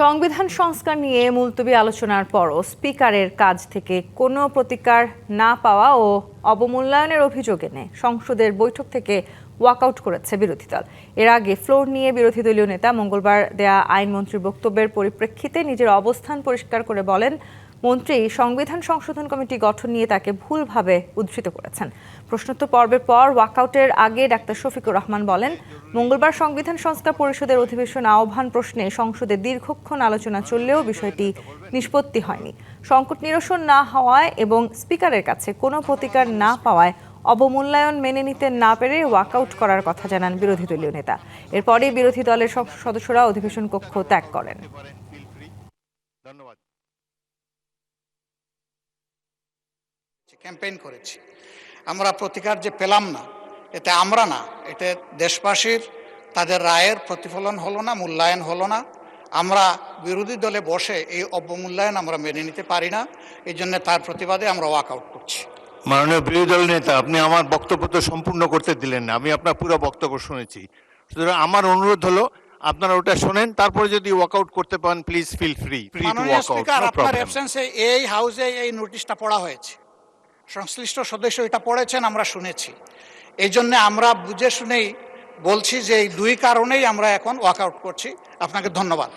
সংবিধান সংস্কার নিয়ে মুলতবি আলোচনার পরও স্পিকারের কাছ থেকে কোনো প্রতিকার না পাওয়া ও অবমূল্যায়নের অভিযোগ এনে সংসদের বৈঠক থেকে ওয়াকআউট করেছে বিরোধী দল। এর আগে ফ্লোর নিয়ে বিরোধী দলীয় নেতা মঙ্গলবার দেয়া আইনমন্ত্রীর বক্তব্যের পরিপ্রেক্ষিতে নিজের অবস্থান পরিষ্কার করে বলেন, মন্ত্রী সংবিধান সংশোধন কমিটি গঠন নিয়ে তাকে ভুলভাবে উদ্ধৃত করেছেন। প্রশ্নোত্তর পর্বের পর ওয়াকআউটের আগে ডাক্তার শফিকুর রহমান বলেন, মঙ্গলবার সংবিধান সংস্কার পরিষদের অধিবেশন আহ্বান প্রশ্নে সংসদে দীর্ঘক্ষণ আলোচনা চললেও বিষয়টি নিষ্পত্তি হয়নি। সংকট নিরসন না হওয়ায় এবং স্পিকারের কাছে কোনো প্রতিকার না পাওয়ায় অবমূল্যায়ন মেনে নিতে না পেরে ওয়াকআউট করার কথা জানান বিরোধী দলীয় নেতা। এরপরই বিরোধী দলের সদস্যরা অধিবেশন কক্ষ ত্যাগ করেন। ক্যাম্পেইন করেছি, আমরা প্রতিকার যে পেলাম না, এতে আমরা না, এতে দেশবাসীর তাদের রায়ের প্রতিফলন হলো না, মূল্যায়ন হলো না। আমরা বিরোধী দলে বসে এই অবমূল্যায়ন আমরা মেনে নিতে পারি না। এই জন্য তার প্রতিবাদে আমরা ওয়াকআউট করছি। মাননীয় বিরোধী দল নেতা, আপনি আমার বক্তব্য তো সম্পূর্ণ করতে দিলেন না। আমি আপনার পুরো বক্তব্য শুনেছি। সুতরাং আমার অনুরোধ হলো আপনারা ওটা শোনেন, তারপরে যদি ওয়াকআউট করতে পারেন please feel free to walkout. আপনার অ্যাবসেন্সে এই হাউসে এই নোটিশটা পড়া হয়েছে, সংশ্লিষ্ট সদস্য এটা পড়েছেন, আমরা শুনেছি। এই জন্য আমরা বুঝে শুনেই বলছি যে এই দুই কারণেই আমরা এখন ওয়াকআউট করছি। আপনাকে ধন্যবাদ।